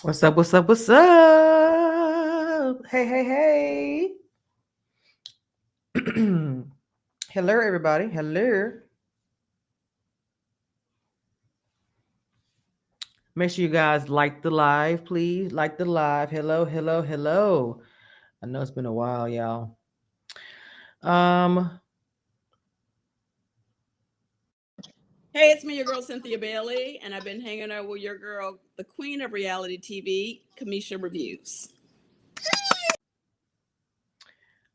What's up? What's up? What's up? Hey, hey, hey. Hello, everybody. Hello. Make sure you guys like the live, please. Like the live. Hello, hello, hello. I know it's been a while, y'all. Um, Hey, it's me, your girl Cynthia Bailey, and I've been hanging out with your girl, the queen of reality TV, Kamisha Reviews.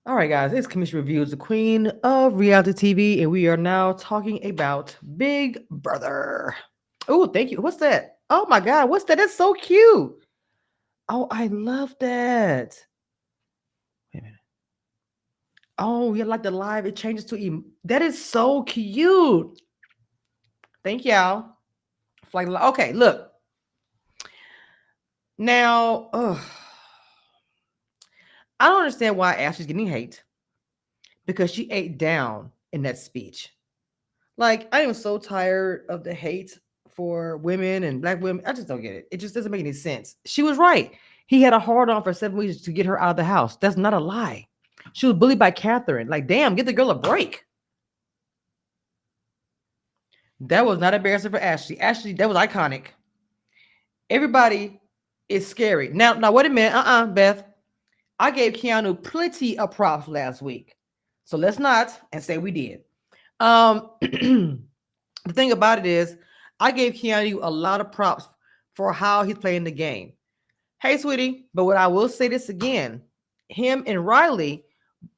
all right, guys. It's Commission Reviews, the queen of reality TV, and we are now talking about Big Brother. Oh, thank you. What's that? Oh my God, what's that? That's so cute. Oh, I love that. Wait a minute. Oh, you like the live? It changes to that is so cute. Thank y'all. Like, okay, look. Now, I don't understand why Ashley's getting hate because she ate down in that speech. Like, I am so tired of the hate for women and black women. I just don't get it. It just doesn't make any sense. She was right. He had a hard on for 7 weeks to get her out of the house. That's not a lie. She was bullied by Catherine. Like, damn, give the girl a break. That was not embarrassing for Ashley. Ashley, that was iconic. Everybody is scary. Now, wait a minute. Beth. I gave Keanu plenty of props last week. So let's not and say we did. The thing about it is, I gave Keanu a lot of props for how he's playing the game. Hey, sweetie, but what I will say this again, him and Riley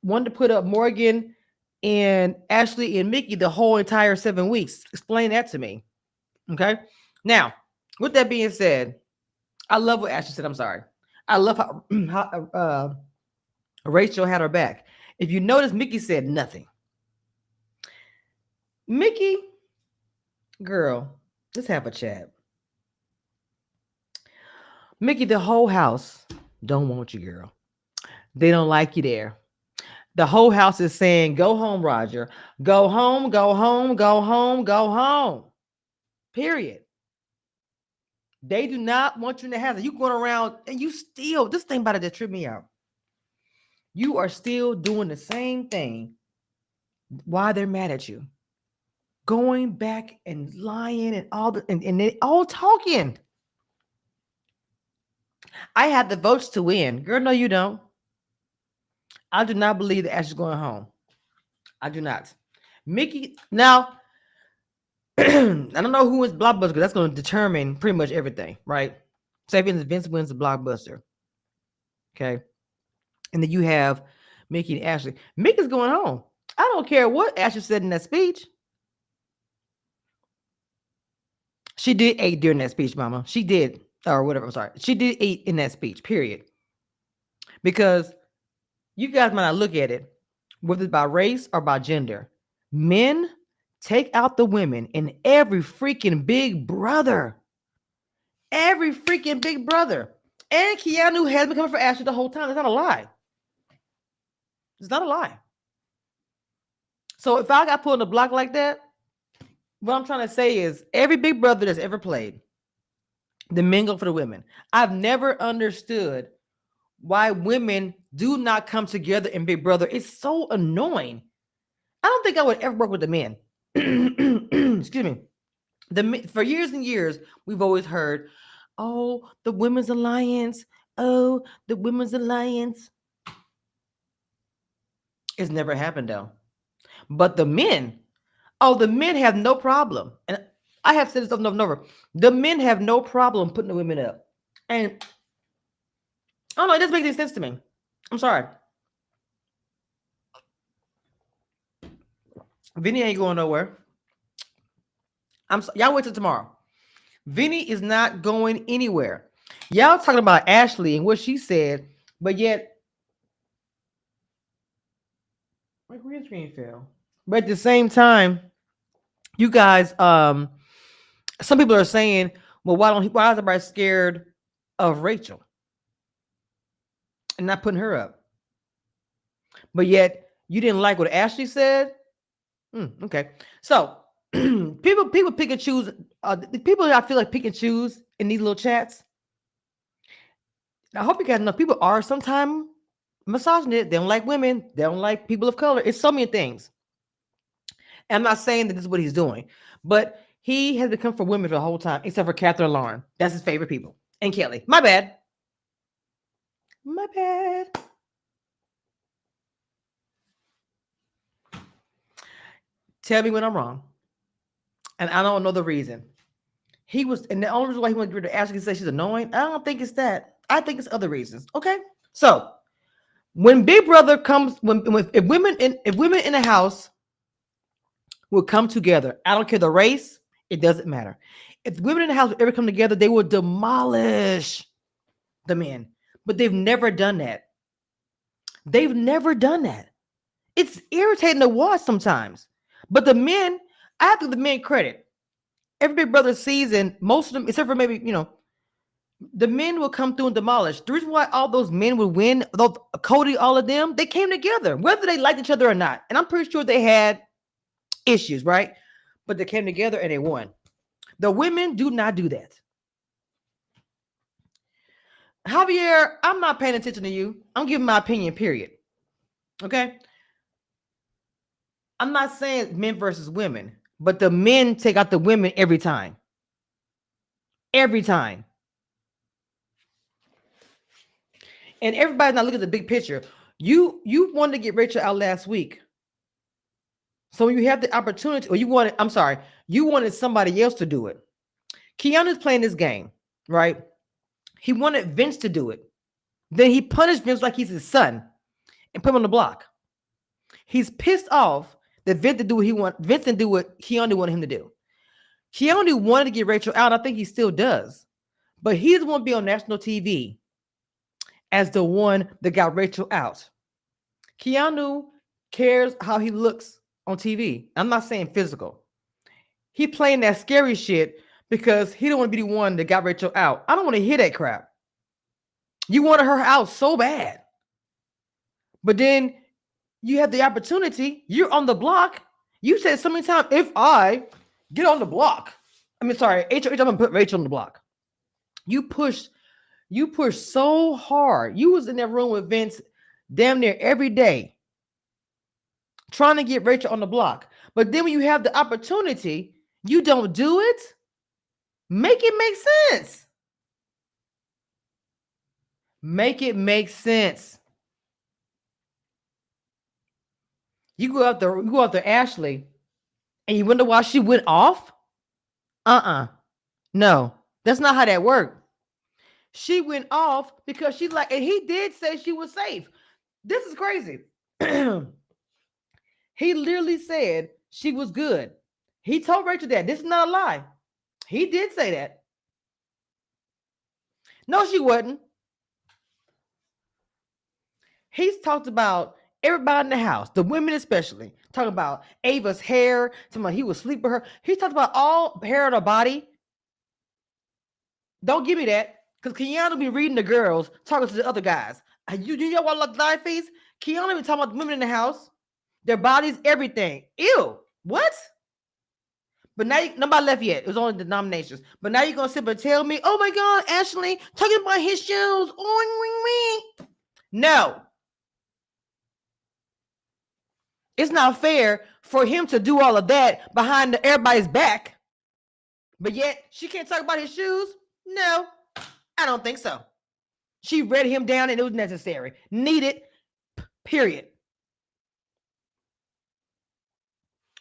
wanted to put up Morgan and Ashley and Mickey the whole entire 7 weeks. Explain that to me. Okay. Now, with that being said, I love what Ashley said. I'm sorry. I love how Rachel had her back. If you notice, Mickey said nothing. Mickey, girl, let's have a chat. Mickey, the whole house don't want you, girl. They don't like you there. The whole house is saying, go home, Roger. Go home, go home, go home, go home. Period. They do not want you in the house. You going around and you still, this thing about it that tripped me out. You are still doing the same thing. Why they're mad at you. Going back and lying and all and they all talking. I had the votes to win. Girl, no, you don't. I do not believe that Ash is going home. I do not. Mickey, now, I don't know who wins Blockbuster because that's going to determine pretty much everything, right? Say if Vince wins the Blockbuster. Okay. And then you have Mickey and Ashley. Mickey's going home. I don't care what Ashley said in that speech. She did eat during that speech, Mama. She did, or whatever. I'm sorry. She did eat in that speech, period. Because you guys might not look at it, whether it's by race or by gender. Men take out the women in every freaking Big Brother. Every freaking Big Brother. And Keanu has been coming for Ashley the whole time. It's not a lie. It's not a lie. So if I got put on the block like that, what I'm trying to say is every Big Brother that's ever played, the men go for the women. I've never understood why women do not come together in Big Brother. It's so annoying. I don't think I would ever work with the men. Excuse me. For years and years, we've always heard, "Oh, the Women's Alliance. Oh, the Women's Alliance." It's never happened though. But the men, oh, the men have no problem. And I have said this over and over. The men have no problem putting the women up. And I don't know, it doesn't make any sense to me. I'm sorry. Vinny ain't going nowhere. Y'all wait till tomorrow. Vinny is not going anywhere. Y'all talking about Ashley and what she said, but yet my green screen fell. But at the same time, you guys, some people are saying, well, why is everybody scared of Rachel and not putting her up? But yet you didn't like what Ashley said. Okay, so people pick and choose. The people I feel like pick and choose in these little chats. I hope you guys know people are sometimes misogynist. They don't like women. They don't like people of color. It's so many things. And I'm not saying that this is what he's doing, but he has become for women for the whole time, except for Catherine Lauren. That's his favorite people. And Kelly. My bad. My bad. Tell me when I'm wrong. And I don't know the reason. He was, and the only reason why he went to Ashley and say she's annoying, I don't think it's that. I think it's other reasons. Okay. So when Big Brother comes, when if women in the house will come together, I don't care the race, it doesn't matter. If women in the house ever come together, they will demolish the men. But they've never done that. They've never done that. It's irritating to watch sometimes. But the men, I have to give the men credit. Every Big Brother season, most of them, except for maybe, the men will come through and demolish. The reason why all those men would win, those Cody, all of them, they came together, whether they liked each other or not. And I'm pretty sure they had issues, right? But they came together and they won. The women do not do that. Javier, I'm not paying attention to you. I'm giving my opinion, period. Okay? I'm not saying men versus women, but the men take out the women every time. Every time. And everybody's not looking at the big picture. You wanted to get Rachel out last week. So you have the opportunity, or you wanted somebody else to do it. Keanu's playing this game, right? He wanted Vince to do it. Then he punished Vince like he's his son and put him on the block. He's pissed off that Vince didn't do what he wanted. Vince didn't do what Keanu wanted him to do. Keanu wanted to get Rachel out. I think he still does. But he doesn't want to be on national TV as the one that got Rachel out. Keanu cares how he looks on TV. I'm not saying physical. He playing that scary shit because he don't want to be the one that got Rachel out. I don't want to hear that crap. You wanted her out so bad. But then you have the opportunity. You're on the block. You said so many times, if I get on the block. I'm gonna put Rachel on the block. You push so hard. You was in that room with Vince damn near every day trying to get Rachel on the block. But then when you have the opportunity, you don't do it. Make it make sense. Make it make sense. You go out there, Ashley, and you wonder why she went off? No, that's not how that worked. She went off because she and he did say she was safe. This is crazy. He literally said she was good. He told Rachel that. This is not a lie. He did say that. No, she wasn't. He's talked about everybody in the house, the women especially. Talking about Ava's hair. Talking about he would sleep with her. He talked about all hair on her body. Don't give me that. Because Keanu be reading the girls, talking to the other guys. You know what like live face? Keanu be talking about the women in the house, their bodies, everything. Ew. What? But now nobody left yet. It was only the nominations. But now you're gonna sit and tell me, oh my God, Ashley, talking about his shoes. No. It's not fair for him to do all of that behind everybody's back. But yet she can't talk about his shoes? No, I don't think so. She read him down and it was necessary. Needed, period.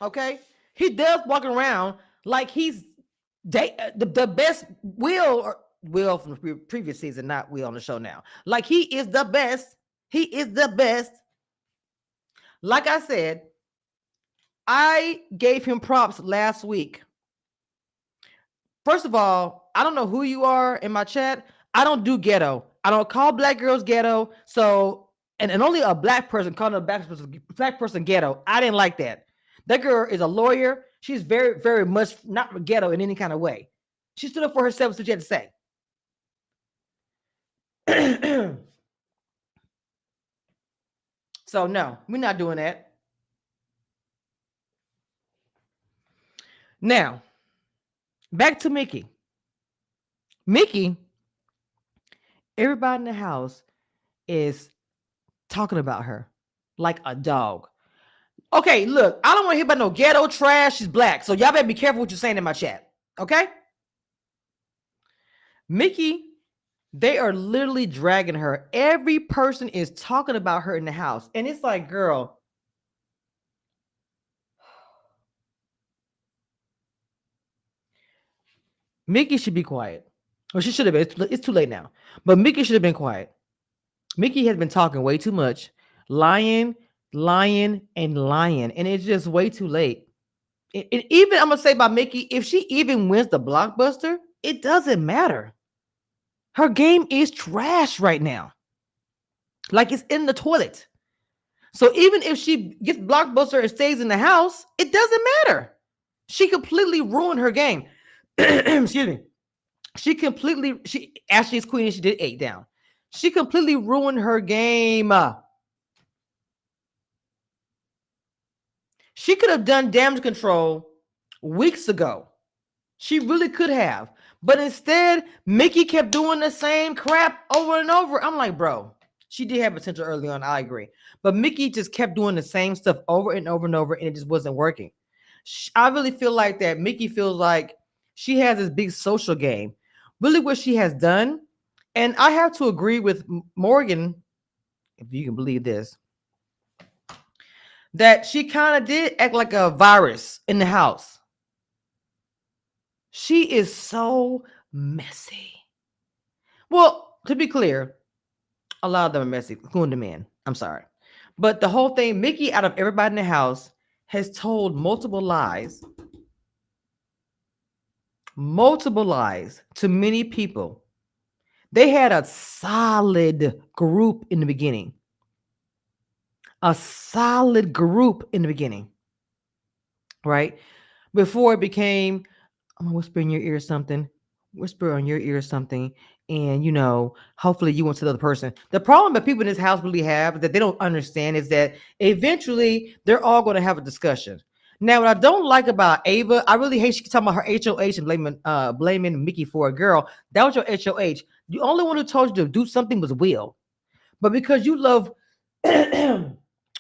Okay? He does walk around like he's the best Will from the previous season, not Will on the show now. Like he is the best. He is the best. Like I said, I gave him props last week. First of all, I don't know who you are in my chat. I don't do ghetto. I don't call black girls ghetto. So, and only a black person calling a black person ghetto. I didn't like that. That girl is a lawyer. She's very, very much not ghetto in any kind of way. She stood up for herself, so she had to say. So, no, we're not doing that. Now, back to Mickey. Mickey Everybody in the house is talking about her like a dog. Okay, look, I don't want to hear about no ghetto trash. She's black. So y'all better be careful what you're saying in my chat. Okay? Mickey, they are literally dragging her. Every person is talking about her in the house. And it's like, girl, Mickey should be quiet. Or she should have been. It's too late now. But Mickey should have been quiet. Mickey has been talking way too much, lying, lying, and lying. And it's just way too late. And even I'm going to say about Mickey, if she even wins the blockbuster, it doesn't matter. Her game is trash right now. Like it's in the toilet. So even if she gets blockbuster and stays in the house, it doesn't matter. She completely ruined her game. Excuse me. She Ashley's queen and she did 8 down. She completely ruined her game. She could have done damage control weeks ago. She really could have. But instead, Mickey kept doing the same crap over and over. I'm like, bro, she did have potential early on. I agree. But Mickey just kept doing the same stuff over and over and over, and it just wasn't working. I really feel like that Mickey feels like she has this big social game. Really what she has done, and I have to agree with Morgan, if you can believe this, that she kind of did act like a virus in the house. She is so messy. Well, to be clear, a lot of them are messy, including the men. I'm sorry. But the whole thing, Mickey, out of everybody in the house, has told multiple lies to many people. They had a solid group in the beginning. Right? Before it became, I'm gonna whisper in your ear something, whisper on your ear something, and hopefully you won't tell the other person. The problem that people in this house really have that they don't understand is that eventually they're all going to have a discussion. Now, what I don't like about Ava, I really hate she talking about her HOH and blaming Mickey for a girl. That was your HOH. The only one who told you to do something was Will. But because you love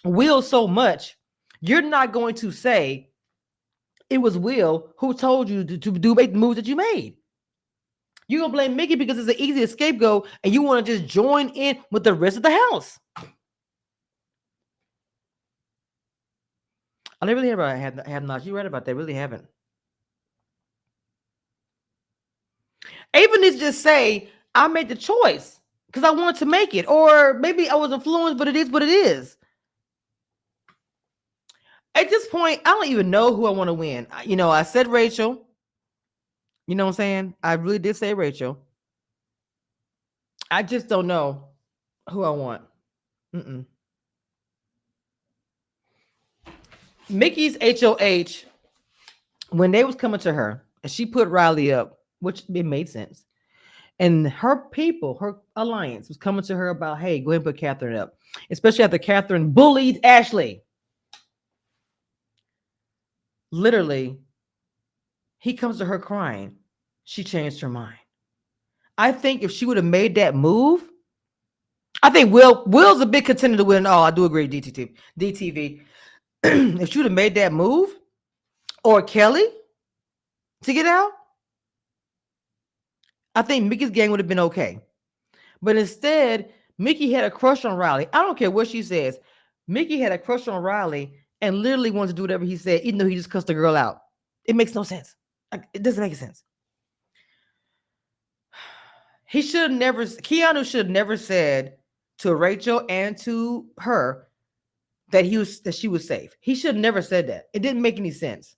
Will so much, you're not going to say it was Will who told you to make the moves that you made. You're going to blame Mickey because it's an easy scapegoat and you want to just join in with the rest of the house. I never really hear about have not. You read about that? Really haven't. Ava needs to just say, I made the choice because I wanted to make it. Or maybe I was influenced, but it is what it is. At this point, I don't even know who I want to win. I said Rachel. You know what I'm saying? I really did say Rachel. I just don't know who I want. Mickey's HOH, when they was coming to her, and she put Riley up, which it made sense. And her people, her alliance, was coming to her about, hey, go ahead and put Catherine up. Especially after Catherine bullied Ashley. Literally, he comes to her crying. She changed her mind. I think if she would have made that move, I think Will's a big contender to win. Oh, I do agree, DTV. If she would have made that move, or Kelly to get out, I think Mickey's gang would have been okay. But instead, Mickey had a crush on Riley. I don't care what she says. Mickey had a crush on Riley and literally wanted to do whatever he said, even though he just cussed the girl out. It makes no sense. It doesn't make sense. Keanu should have never said to Rachel and to her that she was safe. He should have never said that. It didn't make any sense.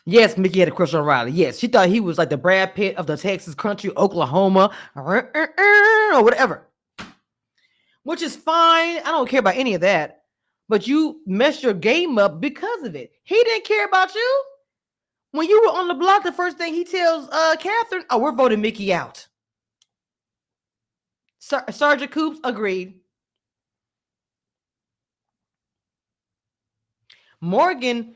Yes, Mickey had a crush on Riley. Yes, she thought he was like the Brad Pitt of the Texas country, Oklahoma, or whatever. Which is fine. I don't care about any of that. But you messed your game up because of it. He didn't care about you. When you were on the block, the first thing he tells Catherine, oh, we're voting Mickey out. Sergeant Coops agreed. Morgan,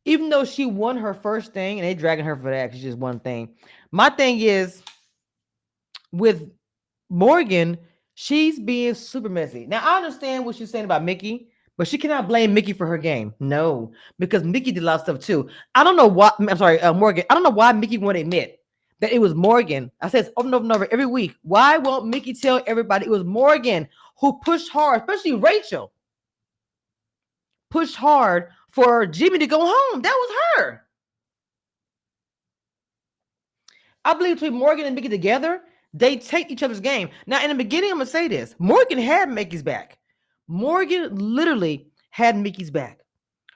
even though she won her first thing, and they dragging her for that because she just one thing. My thing is, with Morgan, she's being super messy. Now I understand what she's saying about Mickey, but she cannot blame Mickey for her game. No, because Mickey did a lot of stuff too. I don't know what. I'm sorry, Morgan. I don't know why Mickey won't admit that it was Morgan. I said over and over and over every week. Why won't Mickey tell everybody it was Morgan who pushed hard, especially Rachel, pushed hard for Jimmy to go home? That was her. I believe between Morgan and Mickey together, they take each other's game. Now, in the beginning, I'm gonna say this: Morgan had Mickey's back. Morgan literally had Mickey's back.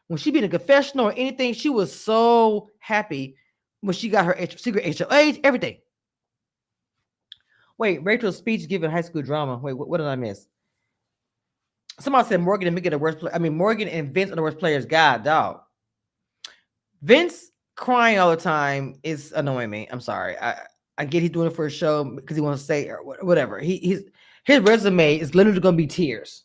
When she be in a confessional or anything, she was so happy when she got her secret HOH, everything. Wait, Rachel's speech giving high school drama. Wait, what did I miss? Somebody said Morgan and Mickey are the worst. Morgan and Vince are the worst players. God, dog. Vince crying all the time is annoying me. I'm sorry. I get he's doing it for a show because he wants to say or whatever. His resume is literally going to be tears.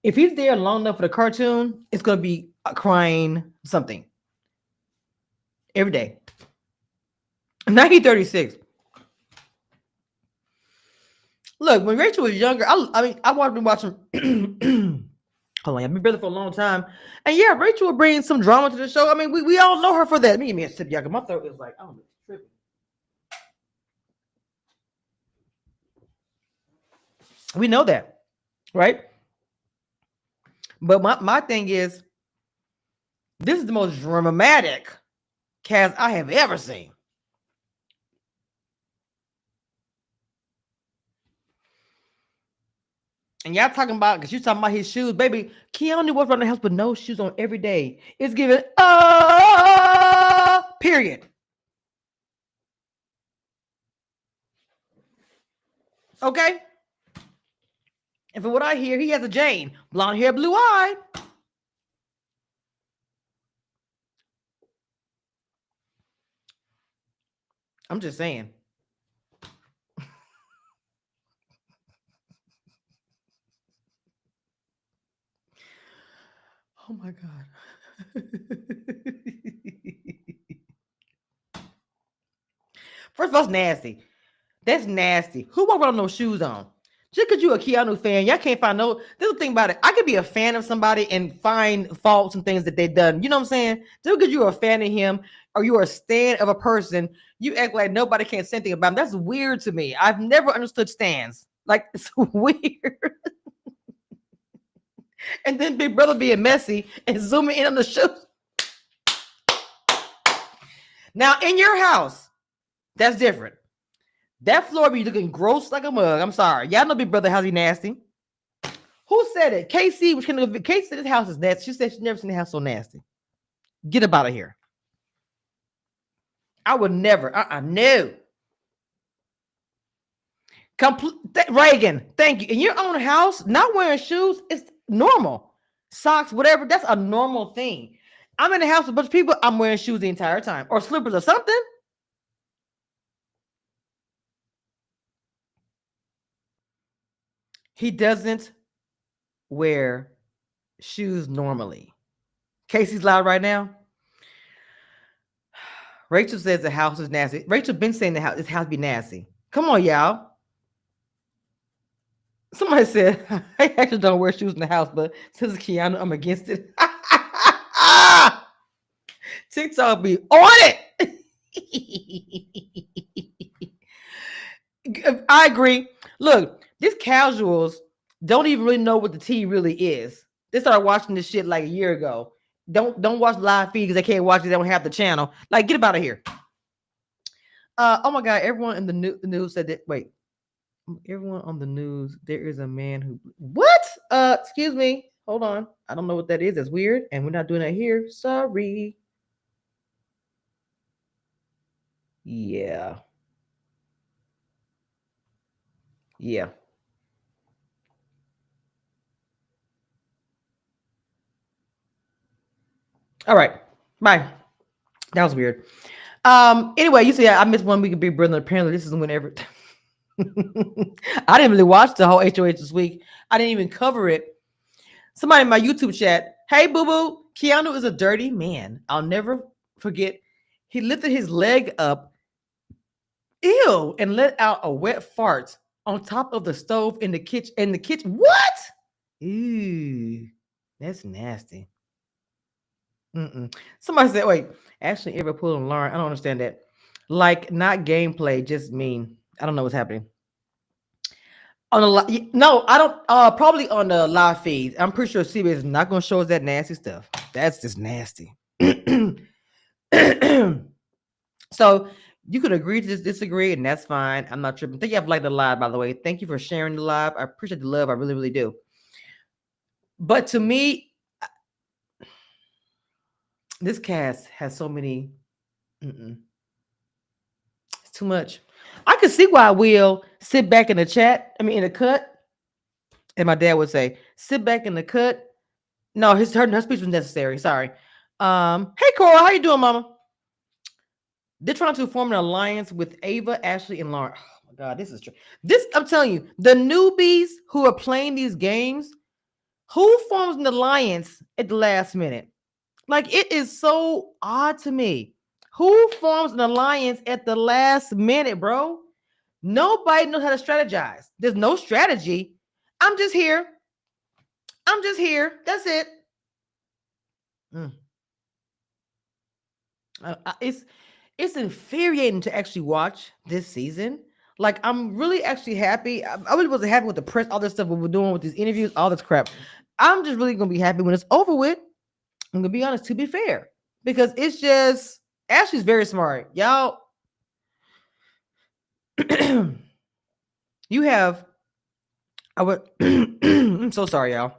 If he's there long enough for the cartoon, it's going to be crying something every day. Now he's 36. Look, when Rachel was younger, I've been watching. Hold on, I've been brother for a long time, and yeah, Rachel will bring some drama to the show. I mean, we all know her for that. Me a sip, y'all. My throat is like, I'm tripping. We know that, right? But my thing is, this is the most dramatic cast I have ever seen. And y'all talking about, because you're talking about his shoes, baby. Keanu walks around the house with no shoes on every day. It's giving, period. Okay? And from what I hear, he has a Jane. Blonde hair, blue eye. I'm just saying. Oh my God. First of all, it's nasty. That's nasty. Who walk around with no shoes on? Just because you're a Keanu fan, y'all can't find no. This is the thing about it. I could be a fan of somebody and find faults and things that they've done. You know what I'm saying? Just because you're a fan of him or you're a stan of a person, you act like nobody can say anything about him. That's weird to me. I've never understood stans. Like, it's weird. And then Big Brother being messy and zooming in on the shoes. Now, in your house, that's different. That floor be looking gross like a mug. I'm sorry. Y'all know Big Brother house be nasty. Who said it? Casey, Casey said this house is nasty. She said she's never seen the house so nasty. Get up out of here. I would never. No. Reagan, thank you. In your own house, not wearing shoes is normal. Socks, whatever, that's a normal thing. I'm in the house with a bunch of people, I'm wearing shoes the entire time. Or slippers or something. He doesn't wear shoes normally. Casey's loud right now. Rachel says the house is nasty. Rachel been saying this house be nasty. Come on, y'all. Somebody said, I actually don't wear shoes in the house, but since it's Keanu, I'm against it. TikTok be on it. I agree. Look, these casuals don't even really know what the tea really is. They started watching this shit like a year ago. Don't watch live feed because they can't watch it. They don't have the channel. Like, get out of here. Oh my God! Everyone in the news said that. Wait, everyone on the news. There is a man who. What? Excuse me. Hold on. I don't know what that is. That's weird, and we're not doing that here. Sorry. Yeah. Yeah. All right. Bye. That was weird. Anyway, you see, I missed 1 week of Big Brother. Apparently, this is whenever. I didn't really watch the whole HOH this week. I didn't even cover it. Somebody in my YouTube chat, hey, boo boo, Keanu is a dirty man. I'll never forget. He lifted his leg up Ew, and let out a wet fart on top of the stove in the kitchen. In the kitchen, what? Ew, that's nasty. Mm-mm. Somebody said, "Wait, actually, ever pull and learn." I don't understand that. Like, not gameplay, just mean. I don't know what's happening on the no. I don't. Probably on the live feed. I'm pretty sure CBS is not going to show us that nasty stuff. That's just nasty. So you could agree to disagree, and that's fine. I'm not tripping. Thank you for like the live, by the way. Thank you for sharing the live. I appreciate the love. I really, really do. But to me, this cast has so many. Mm-mm, it's too much. I can see why Will sit back in the chat. I mean, in the cut, and my dad would say, "Sit back in the cut." No, her speech was necessary. Sorry. Hey Cora, how you doing, Mama? They're trying to form an alliance with Ava, Ashley, and Lauren. Oh my God, this is true. This I'm telling you, the newbies who are playing these games, who forms an alliance at the last minute? Like it is so odd to me. Who forms an alliance at the last minute, bro? Nobody knows how to strategize. There's no strategy. I'm just here. I'm just here. That's it. Mm. It's infuriating to actually watch this season. Like I'm really actually happy. I really wasn't happy with the press, all this stuff we were doing with these interviews, all this crap. I'm just really gonna be happy when it's over with. I'm gonna be honest, to be fair, because it's just Ashley's very smart, y'all. You have I would. I'm so sorry, y'all.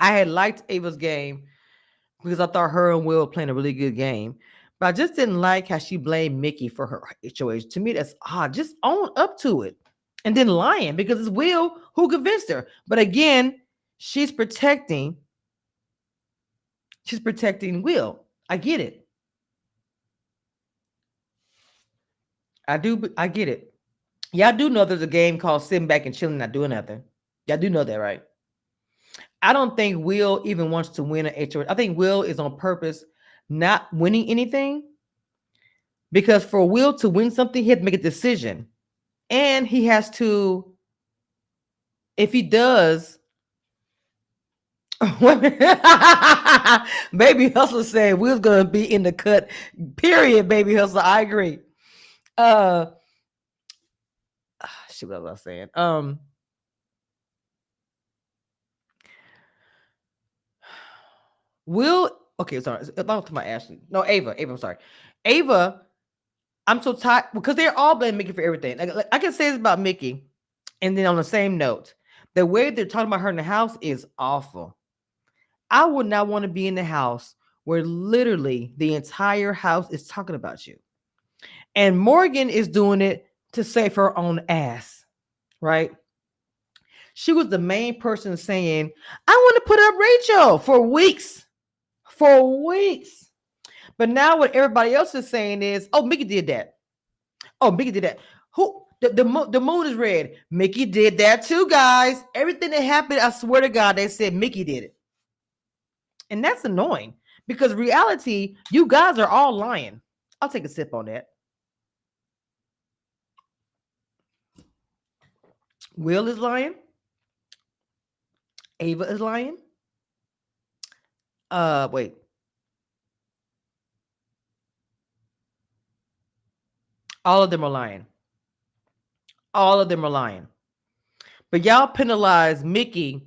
I had liked Ava's game because I thought her and Will were playing a really good game. But I just didn't like how she blamed Mickey for her HOH. To me, that's odd. Just own up to it. And then lying because it's Will who convinced her. But again, she's protecting Will. I get it. I get it. Y'all do know there's a game called sitting back and chilling, not doing nothing. Y'all do know that, right? I don't think Will even wants to win an HOH. I think Will is on purpose not winning anything because for Will to win something, he had to make a decision. And he has to, if he does, Baby Hustler said Will's gonna be in the cut. Period, Baby Hustler. I agree. Shit, what was I saying? Will, okay, sorry. I'm talking about Ashley. No, Ava. I'm sorry. Ava, I'm so tired because they're all blaming Mickey for everything. Like, I can say this about Mickey, and then on the same note, the way they're talking about her in the house is awful. I would not want to be in the house where literally the entire house is talking about you. And Morgan is doing it to save her own ass, right? She was the main person saying, I want to put up Rachel for weeks. For weeks. But now what everybody else is saying is, oh, Mickey did that. Oh, Mickey did that. Who? The moon is red. Mickey did that too, guys. Everything that happened, I swear to God, they said Mickey did it. And that's annoying because reality, you guys are all lying. I'll take a sip on that. Will is lying. Ava is lying. Wait. All of them are lying. All of them are lying. But y'all penalize Mickey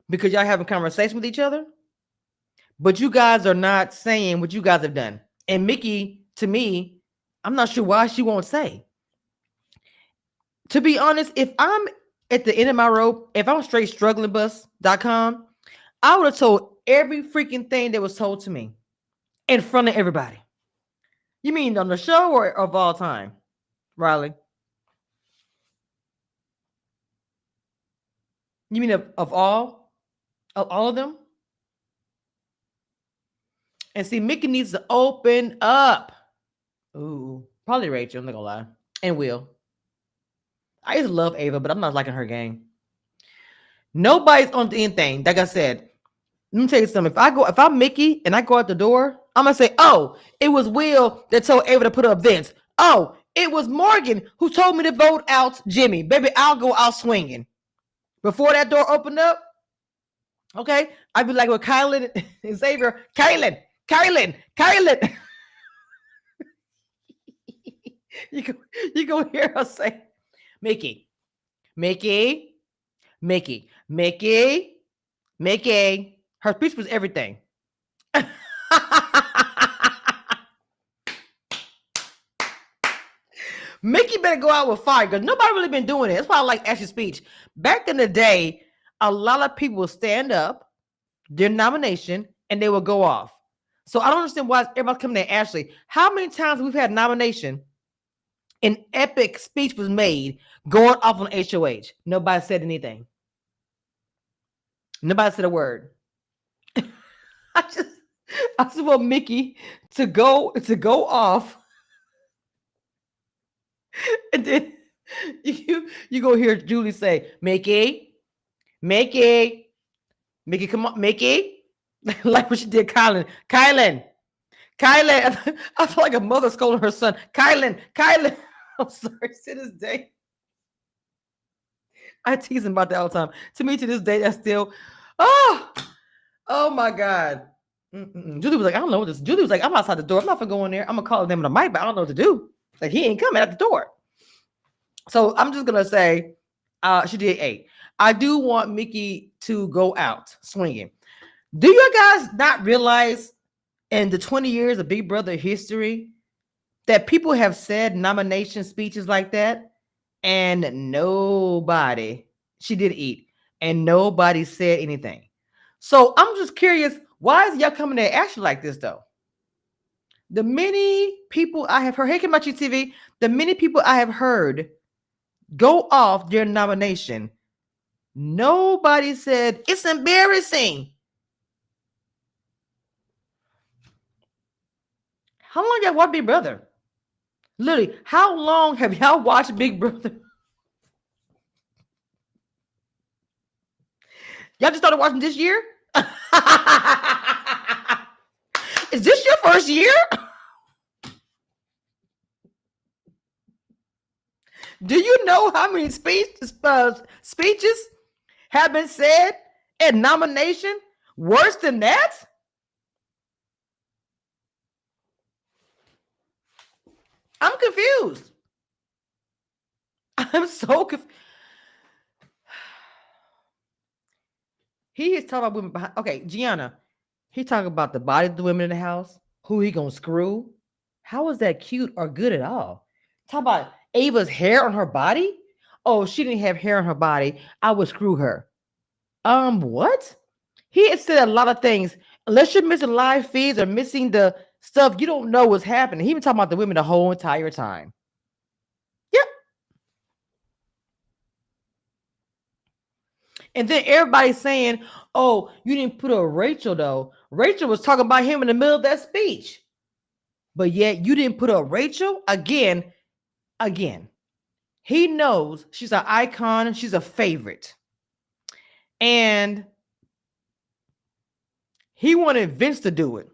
because y'all having conversation with each other. But you guys are not saying what you guys have done. And Mickey, to me, I'm not sure why she won't say. To be honest, if I'm at the end of my rope, if I'm straight strugglingBus.com, I would have told every freaking thing that was told to me in front of everybody. You mean on the show or of all time, Riley? You mean of all of them? And see, Mickey needs to open up. Ooh, probably Rachel. I'm not gonna lie, and Will. I used to love Ava, but I'm not liking her game. Nobody's on anything. Like I said, let me tell you something. If I'm Mickey and I go out the door, I'm gonna say, "Oh, it was Will that told Ava to put up Vince. Oh, It was Morgan who told me to vote out Jimmy. Baby, I'll go out swinging. Before that door opened up, okay, I'd be like with Kylan and Xavier, Kylan. you go, you go hear her say, Mickey, Mickey, Mickey, Mickey, Mickey. Her speech was everything. Mickey better go out with fire because nobody really been doing it. That's why I like Ashley's speech. Back in the day, a lot of people would stand up, their nomination, and they will go off. So I don't understand why everybody's coming to Ashley. How many times we've had nomination, an epic speech was made going off on HOH. Nobody said anything. Nobody said a word. I just want Mickey to go off, and then you go hear Julie say, Mickey, come on, Mickey. Like what she did, Kylan. I feel like a mother scolding her son. Kylan. I'm sorry, to this day. I tease him about that all the time. To me, to this day, that's still, oh my God. Julie was like, I don't know what this. Julie was like, I'm outside the door. I'm not gonna go in there. I'm gonna call them in the mic, but I don't know what to do. Like he ain't coming at the door. So I'm just gonna say, she did 8. I do want Mickey to go out swinging. Do you guys not realize in the 20 years of Big Brother history that people have said nomination speeches like that and nobody, she did eat, and nobody said anything. So I'm just curious, why is y'all coming to Ashley like this though? The many people I have heard, hey, Kamachi TV, the many people I have heard go off their nomination, nobody said, it's embarrassing. How long y'all watched Big Brother? Literally, how long have y'all watched Big Brother? Y'all just started watching this year? Is this your first year? Do you know how many speeches have been said at nomination? Worse than that? I'm confused. I'm so confused. He is talking about women behind. Okay, Gianna, he talking about the body of the women in the house, who he gonna screw. How is that cute or good at all? Talk about Ava's hair on her body. Oh, she didn't have hair on her body. I would screw her. What? He has said a lot of things. Unless you're missing live feeds or missing the stuff, you don't know what's happening. He been talking about the women the whole entire time. Yep. And then everybody's saying, oh, you didn't put a Rachel though. Rachel was talking about him in the middle of that speech. But yet you didn't put a Rachel again. He knows she's an icon, she's a favorite. And he wanted Vince to do it.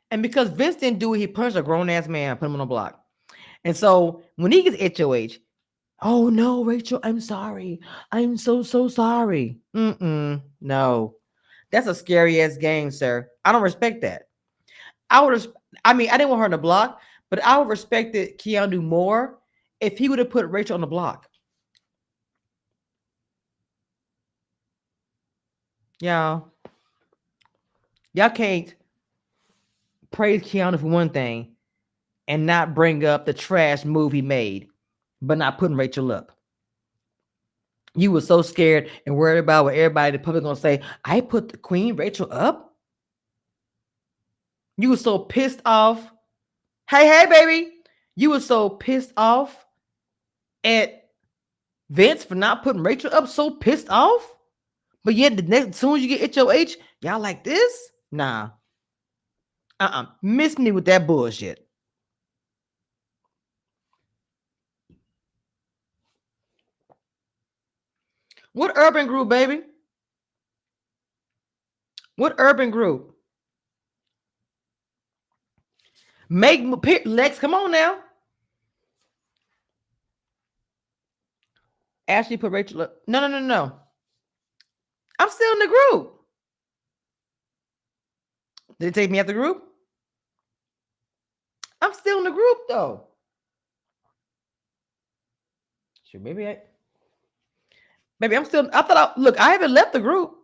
And because Vince didn't do it, he punched a grown-ass man, put him on the block. And so when he gets HOH, oh no, Rachel, I'm sorry. I'm so sorry. No. That's a scary ass game, sir. I don't respect that. I didn't want her on the block, but I would respect it Keanu more if he would have put Rachel on the block. Y'all can't praise Keanu for one thing and not bring up the trash move he made, but not putting Rachel up. You were so scared and worried about what everybody in the public gonna say. I put the Queen Rachel up. You were so pissed off. Hey, baby. You were so pissed off at Vince for not putting Rachel up. So pissed off. But yet, as soon as you get HOH, y'all like this? Nah. Miss me with that bullshit. What urban group, baby? What urban group? Lex, come on now. Ashley put Rachel up. No, no, no, no. I'm still in the group. Did it take me out the group? I'm still in the group though. Sure, maybe I'm still. I thought look, I haven't left the group.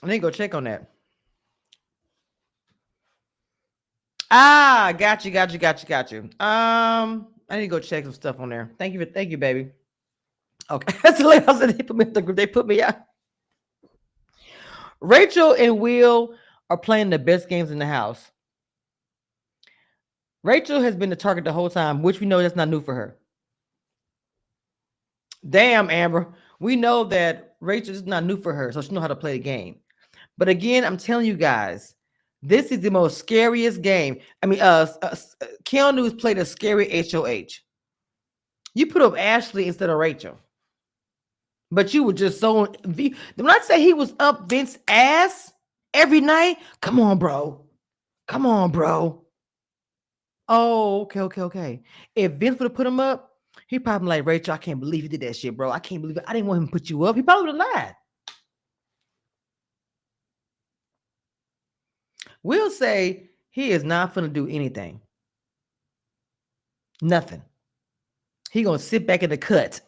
I need to go check on that. Ah, got you. I need to go check some stuff on there. Thank you, baby. Okay, that's the lady I said they put me in the group. They put me out. Rachel and Will are playing the best games in the house. Rachel has been the target the whole time, which we know that's not new for her. Damn, Amber. We know that Rachel is not new for her, so she knows how to play the game. But again, I'm telling you guys, this is the most scariest game. I mean, Keanu has played a scary HOH. You put up Ashley instead of Rachel. But you were just so. When I say he was up Vince's ass every night, come on, bro. Come on, bro. Oh, okay. If Vince would have put him up, he probably like, Rachel, I can't believe he did that shit, bro. I can't believe it. I didn't want him to put you up. He probably would have lied. We'll say he is not going to do anything. Nothing. He going to sit back in the cut.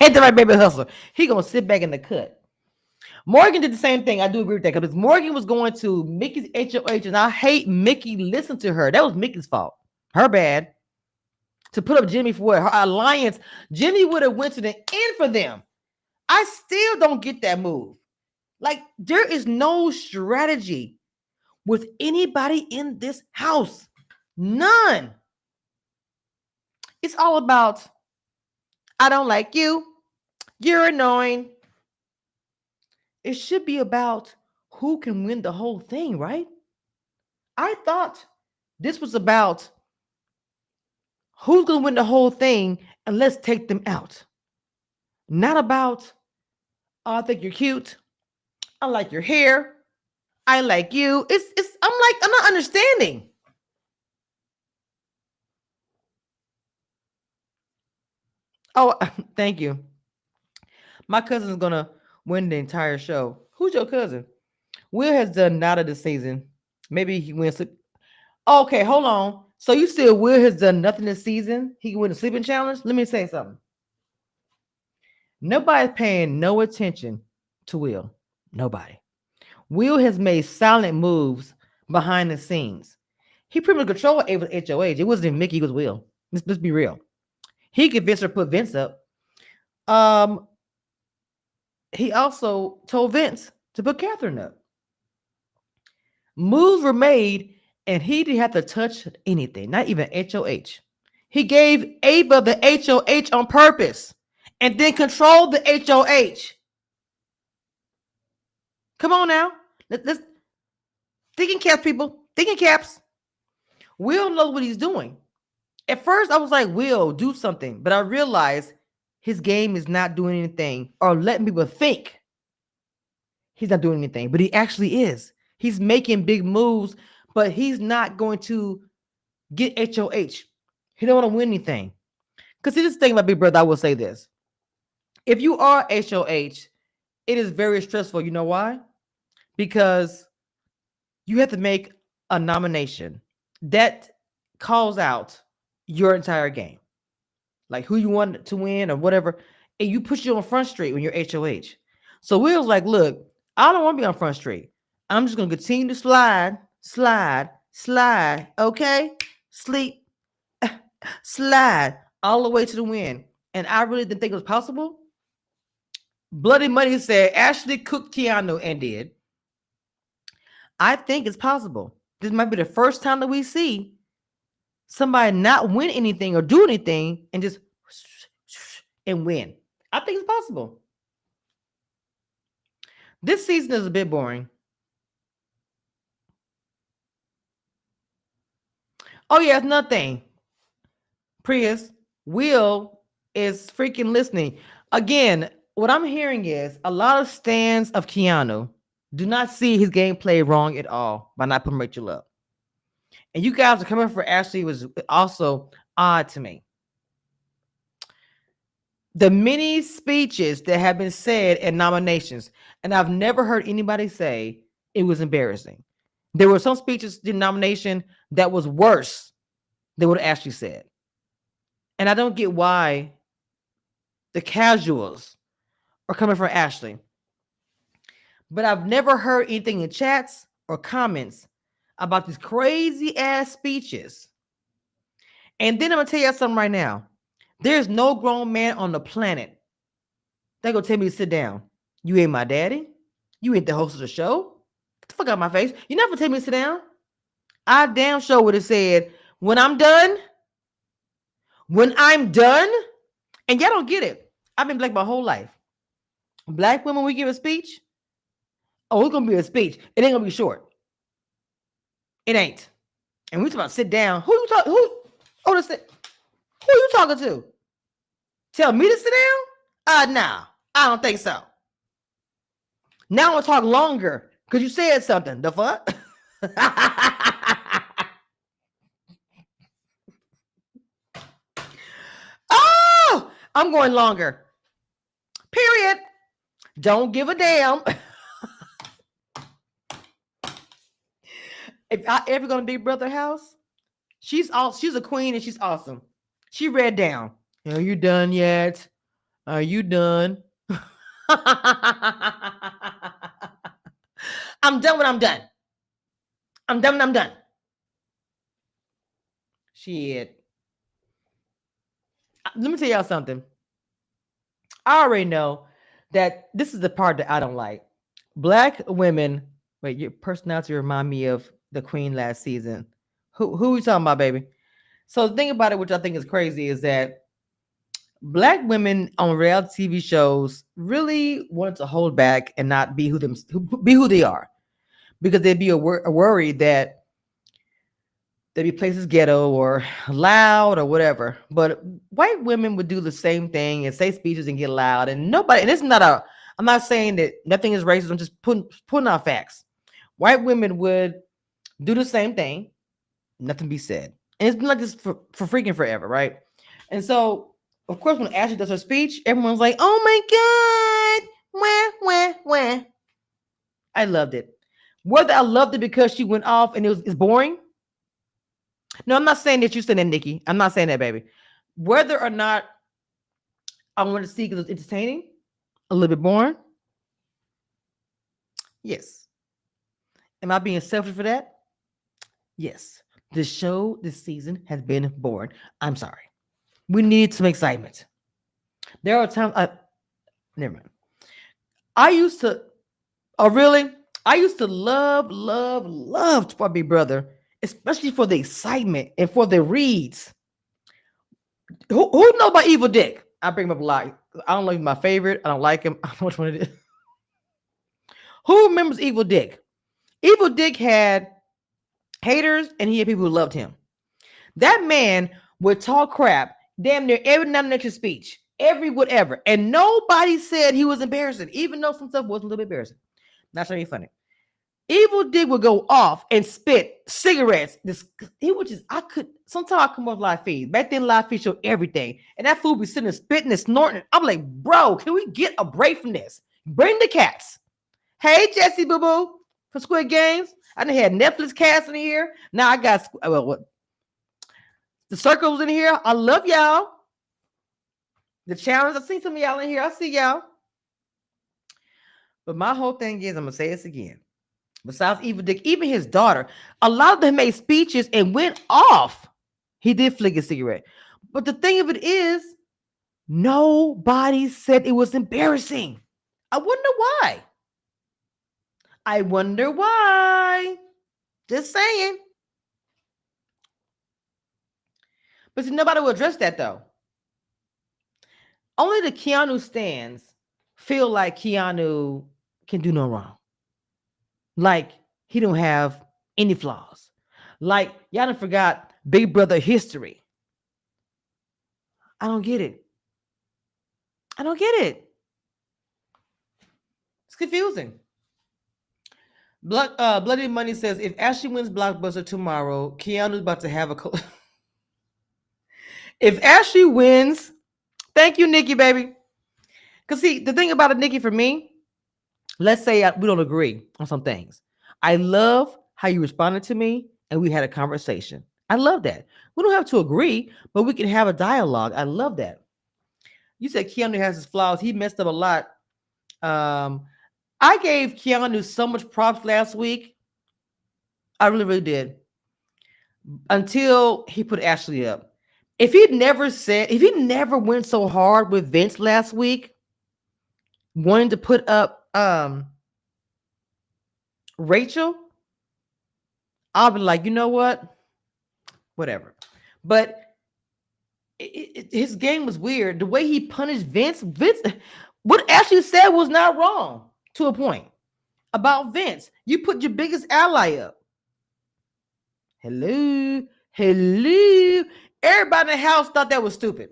Ain't the right baby hustler. He going to sit back in the cut. Morgan did the same thing. I do agree with that because Morgan was going to Mickey's HOH, and I hate Mickey listened to her. That was Mickey's fault. Her bad. To put up Jimmy for what? Her alliance. Jimmy would have went to the end for them. I still don't get that move. Like, there is no strategy with anybody in this house. None. It's all about, I don't like you. You're annoying. It should be about who can win the whole thing, right? I thought this was about who's going to win the whole thing and let's take them out. Not about, oh, I think you're cute. I like your hair. I like you. I'm not understanding. Oh, thank you. My cousin's gonna win the entire show. Who's your cousin? Will has done nada this season. Maybe he wins. Okay, hold on. So you still Will has done nothing this season? He can win the sleeping challenge? Let me say something. Nobody's paying no attention to Will. Nobody. Will has made silent moves behind the scenes. He pretty much controlled HOH. It wasn't even Mickey, it was Will. Let's be real. He convinced her to put Vince up. He also told Vince to put Catherine up. Moves were made, and he didn't have to touch anything, not even HOH. He gave Ava the HOH on purpose and then controlled the HOH. Come on now. Let's thinking caps, people. Thinking caps. Will knows what he's doing. At first, I was like, Will, do something. But I realized his game is not doing anything or letting people think he's not doing anything. But he actually is. He's making big moves, but he's not going to get HOH. He don't want to win anything. Because see, this thing about Big Brother, I will say this. If you are HOH, it is very stressful. You know why? Because you have to make a nomination that calls out your entire game. Like who you want to win or whatever. And you push you on Front Street when you're HOH. So Will's like, look, I don't want to be on Front Street. I'm just going to continue to slide, okay? Sleep, slide all the way to the win. And I really didn't think it was possible. Bloody Money said Ashley cooked Keanu and did. I think it's possible. This might be the first time that we see somebody not win anything or do anything and just and win. I think it's possible. This season is a bit boring. Oh yeah, it's nothing. Prius, Will is freaking listening. Again, what I'm hearing is a lot of stands of Keanu do not see his gameplay wrong at all by not putting Rachel up. And you guys are coming for Ashley was also odd to me. The many speeches that have been said in nominations, and I've never heard anybody say it was embarrassing. There were some speeches in nomination that was worse than what Ashley said. And I don't get why the casuals are coming for Ashley. But I've never heard anything in chats or comments about these crazy ass speeches. And then I'm gonna tell you something right now. There's no grown man on the planet that gonna tell me to sit down. You ain't my daddy. You ain't the host of the show. Get the fuck out of my face. You're not gonna tell me to sit down. I damn sure would have said, when I'm done, when I'm done, and y'all don't get it. I've been black my whole life. Black women, we give a speech. Oh, it's gonna be a speech. It ain't gonna be short. It ain't. And we talk about sit down. Who you talk? Who? Oh, to sit. Who you talking to? Tell me to sit down? Nah, I don't think so. Now I'm gonna talk longer because you said something. The fuck? Oh, I'm going longer. Period. Don't give a damn. If I ever go to Big Brother house, she's a queen and she's awesome. She read down. Are you done yet? Are you done? I'm done when I'm done. I'm done when I'm done. Shit. Let me tell y'all something. I already know that this is the part that I don't like. Black women, wait, your personality remind me of the queen last season. Who you talking about, baby? So the thing about it, which I think is crazy, is that black women on reality TV shows really wanted to hold back and not be be who they are, because they'd be worried that they'd be placed as ghetto or loud or whatever. But white women would do the same thing and say speeches and get loud, and nobody. And it's not a. I'm not saying that nothing is racist. I'm just putting out facts. White women would do the same thing, nothing be said, and it's been like this for freaking forever, right? And so, of course, when Ashley does her speech, everyone's like, "Oh my god, wah wah wah!" I loved it. Whether I loved it because she went off and it's boring. No, I'm not saying that you said that, Nikki. I'm not saying that, baby. Whether or not I want to see because it's entertaining, a little bit boring. Yes. Am I being selfish for that? Yes. The show this season has been boring. I'm sorry. We need some excitement. There are times never mind. I used to, oh really? I used to love Big Brother, especially for the excitement and for the reads. Who know about Evil Dick? I bring him up a lot. I don't know if he's my favorite. I don't like him. I don't know which one it is. Who remembers Evil Dick? Evil Dick had haters and he had people who loved him. That man would talk crap damn near every nomination speech, every whatever. And nobody said he was embarrassing, even though some stuff was a little bit embarrassing. Not trying to be funny. Evil Dick would go off and spit cigarettes. He would just, I could, sometimes I come off live feeds. Back then, live feeds showed everything. And that fool be sitting and spitting and snorting. I'm like, bro, can we get a break from this? Bring the cats. Hey, Jesse Boo Boo for Squid Games. I done had Netflix cast in here. Now I got, well, what? The circles in here. I love y'all. The challenge. I see some of y'all in here. I see y'all. But my whole thing is, I'm going to say this again. Besides Evil Dick, even his daughter, a lot of them made speeches and went off. He did flick a cigarette. But the thing of it is, nobody said it was embarrassing. I wonder why. I wonder why. Just saying. But see, nobody will address that though. Only the Keanu stands feel like Keanu can do no wrong. Like he don't have any flaws. Like y'all done forgot Big Brother history. I don't get it. I don't get it. It's confusing. Bloody Money says if Ashley wins Blockbuster tomorrow, Keanu's about to have a. If Ashley wins, thank you, Nikki, baby. Cause see, the thing about it, Nikki, for me, let's say we don't agree on some things. I love how you responded to me, and we had a conversation. I love that. We don't have to agree, but we can have a dialogue. I love that. You said Keanu has his flaws. He messed up a lot. Um, I gave Keanu so much props last week. I really, really did. Until he put Ashley up. If he never went so hard with Vince last week, wanting to put up Rachel, I'll be like, you know what? Whatever. But his game was weird. The way he punished Vince, what Ashley said was not wrong to a point about Vince. You put your biggest ally up. Hello. Hello. Everybody in the house thought that was stupid.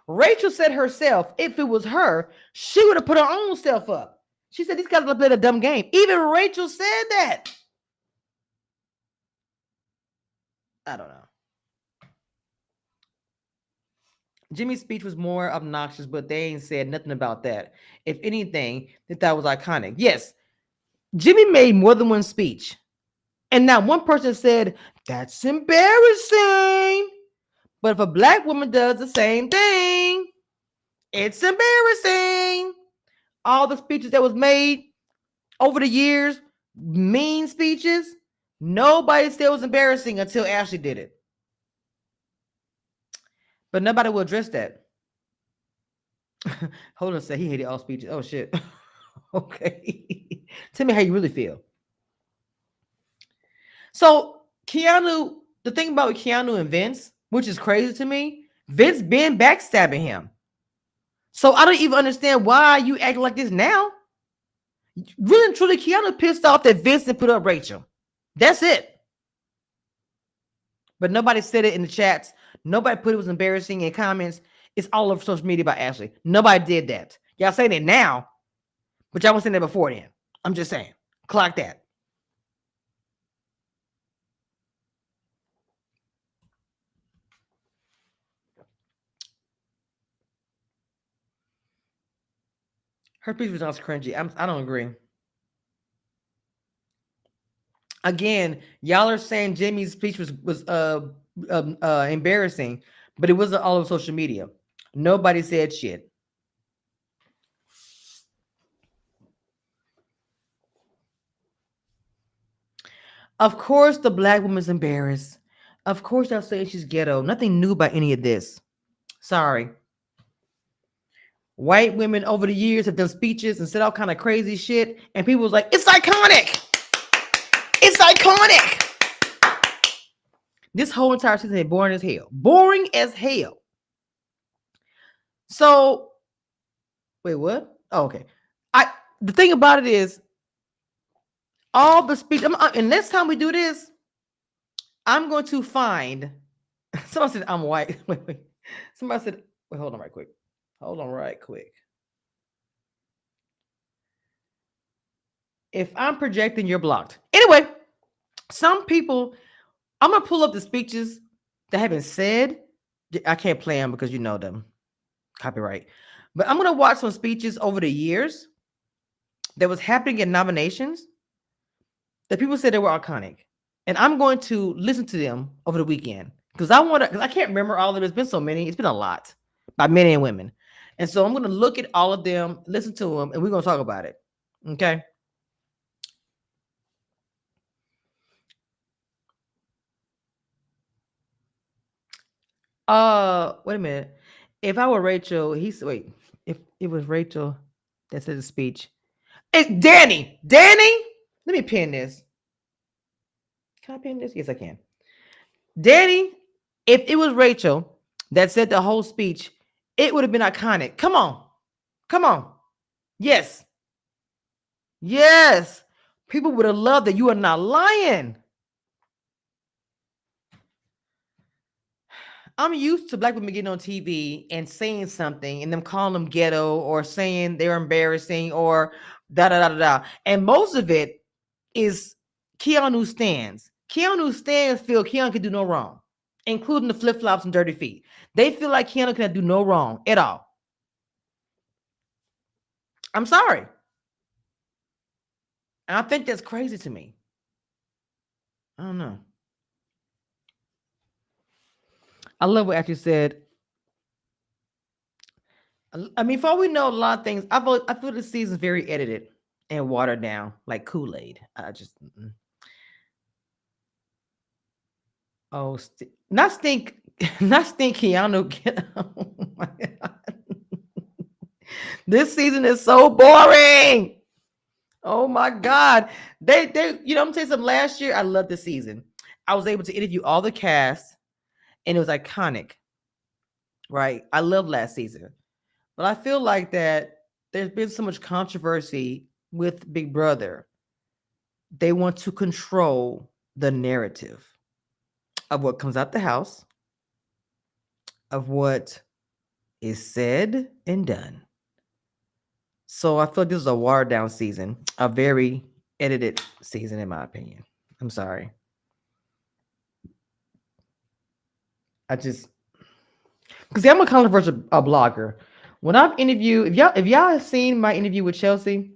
Rachel said herself, if it was her, she would have put her own self up. She said, these guys are playing a dumb game. Even Rachel said that. I don't know. Jimmy's speech was more obnoxious, but they ain't said nothing about that. If anything, they thought was iconic. Yes, Jimmy made more than one speech. And now one person said, that's embarrassing. But if a black woman does the same thing, it's embarrassing. All the speeches that was made over the years, mean speeches, nobody said it was embarrassing until Ashley did it. But nobody will address that. Hold on a sec. He hated all speeches. Oh, shit. Okay. Tell me how you really feel. So, Keanu, the thing about Keanu and Vince, which is crazy to me, Vince been backstabbing him. So, I don't even understand why you act like this now. Really and truly, Keanu pissed off that Vince didn't put up Rachel. That's it. But nobody said it in the chats. Nobody put it was embarrassing in comments. It's all over social media about Ashley. Nobody did that. Y'all saying it now, but y'all was saying that before then. I'm just saying. Clock that. Her speech was not cringy. I don't agree. Again, y'all are saying Jimmy's speech was embarrassing, but it wasn't all over social media. Nobody said shit. Of course, the black woman's embarrassed. Of course, y'all say she's ghetto. Nothing new about any of this. Sorry. White women over the years have done speeches and said all kind of crazy shit, and people was like, "It's iconic. It's iconic." This whole entire season is boring as hell. Boring as hell. So, wait, what? Oh, okay. The thing about it is, all the speech. And next time we do this, I'm going to find. Someone said I'm white. Wait. Somebody said, "Wait, hold on, right quick. Hold on, right quick." If I'm projecting, you're blocked. Anyway, some people. I'm gonna pull up the speeches that have been said. I can't play them because you know them, copyright. But I'm gonna watch some speeches over the years that was happening in nominations that people said they were iconic, and I'm going to listen to them over the weekend because I want to. Because I can't remember all of them. It's been so many. It's been a lot by men and women, and so I'm going to look at all of them, listen to them, and we're going to talk about it. Okay. Wait a minute. If I were Rachel, wait. If it was Rachel that said the speech, it's Danny. Danny, let me pin this. Can I pin this? Yes, I can. Danny, if it was Rachel that said the whole speech, it would have been iconic. Come on. Come on. Yes. Yes. People would have loved that. You are not lying. I'm used to black women getting on TV and saying something and them calling them ghetto or saying they're embarrassing or da da da da da. And most of it is Keanu stands. Keanu stands feel Keanu can do no wrong, including the flip flops and dirty feet. They feel like Keanu can do no wrong at all. I'm sorry. And I think that's crazy to me. I don't know. I love what Ashley said. I mean, for all we know, a lot of things. I feel this season's very edited and watered down, like Kool-Aid. I just not stink, not stink. Keanu, oh my God. This season is so boring. Oh my God. I'm saying something. Last year, I loved the season. I was able to interview all the cast, and it was iconic. Right. I love last season. But I feel like that there's been so much controversy with Big Brother. They want to control the narrative of what comes out the house, of what is said and done. So I feel like this is a watered down season, a very edited season, in my opinion. I'm sorry. I just because I'm a controversial blogger. When I've interviewed, if y'all have seen my interview with Chelsea,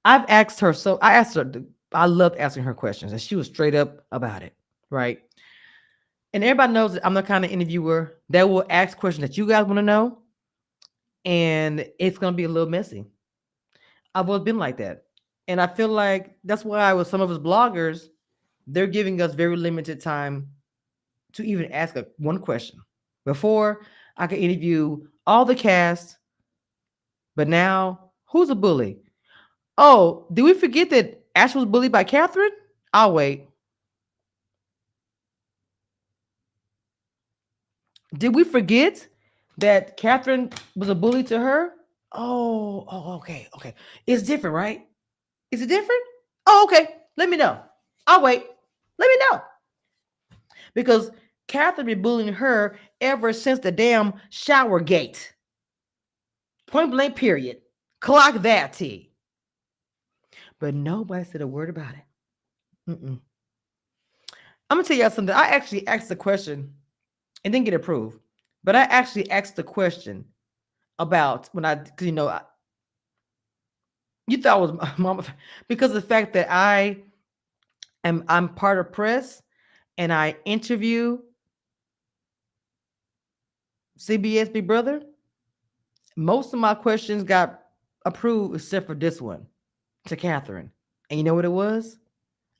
I've asked her. So I asked her. I loved asking her questions, and she was straight up about it, right? And everybody knows that I'm the kind of interviewer that will ask questions that you guys want to know, and it's gonna be a little messy. I've always been like that, and I feel like that's why with some of us bloggers, they're giving us very limited time to even ask one question. Before I could interview all the cast, but now who's a bully? Oh, did we forget that Ash was bullied by Catherine? I'll wait. Did we forget that Catherine was a bully to her? Oh, okay, okay. It's different, right? Is it different? Oh, okay. Let me know. I'll wait. Let me know. Because Catherine been bullying her ever since the damn shower gate. Point blank, period. Clock that, T. But nobody said a word about it. I'm gonna tell y'all something. I actually asked the question and didn't get approved, but I actually asked the question about when because you thought it was mama because of the fact that I'm part of press and I interview CBS Big Brother. Most of my questions got approved except for this one to Catherine. And you know what it was?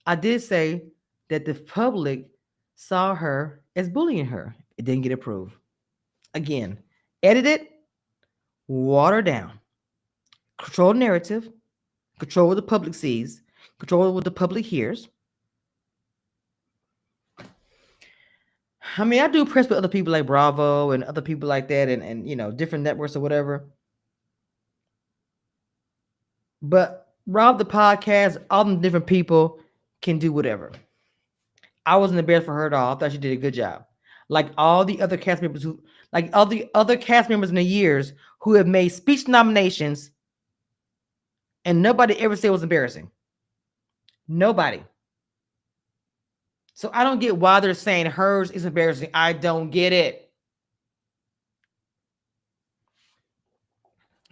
I did say that the public saw her as bullying her. It didn't get approved. Again, edited, watered down, control narrative, control what the public sees, control what the public hears. I mean, I do press with other people like Bravo and other people like that, and different networks or whatever. But Rob the podcast, all the different people can do whatever. I wasn't embarrassed for her at all. I thought she did a good job. Like all the other cast members like all the other cast members in the years who have made speech nominations, and nobody ever said it was embarrassing. Nobody. So I don't get why they're saying hers is embarrassing. I don't get it.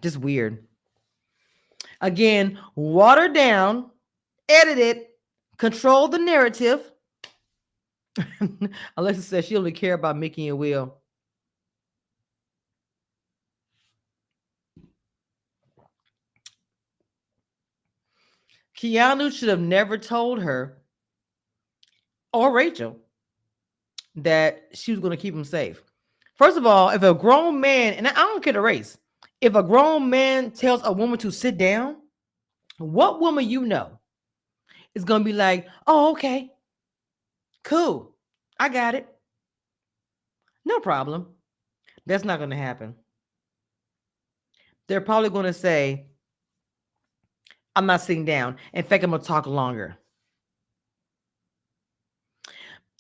Just weird. Again, watered down, edited, control the narrative. Alexa says she only care about Mickey and Will. Keanu should have never told her or Rachel that she was going to keep him safe. First of all, if a grown man, and I don't care the race, if a grown man tells a woman to sit down, what woman is going to be like, oh, okay, cool, I got it. No problem. That's not going to happen. They're probably going to say, I'm not sitting down. In fact, I'm going to talk longer.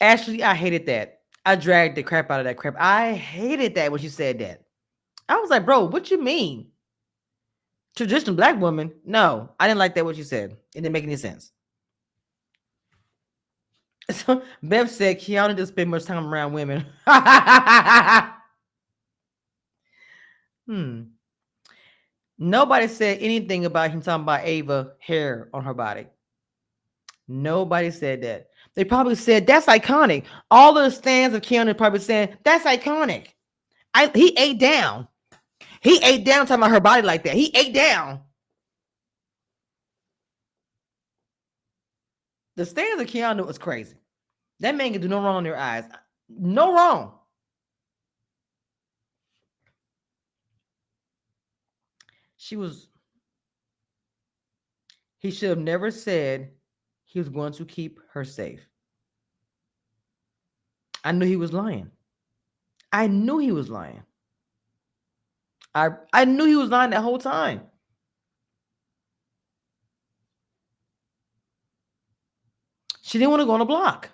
Actually, I hated that. I dragged the crap out of that crap. I hated that when she said that. I was like, bro, what you mean? Traditional black woman? No, I didn't like that what you said. It didn't make any sense. So Bev said Keanu didn't spend much time around women. hmm. Nobody said anything about him talking about Ava hair on her body. Nobody said that. They probably said that's iconic. All of the stands of Keanu probably saying that's iconic. He ate down. He ate down talking about her body like that. He ate down. The stands of Keanu was crazy. That man can do no wrong in their eyes. No wrong. She was. He should have never said he was going to keep her safe. I knew he was lying. I knew he was lying. I knew he was lying that whole time. She didn't want to go on a block.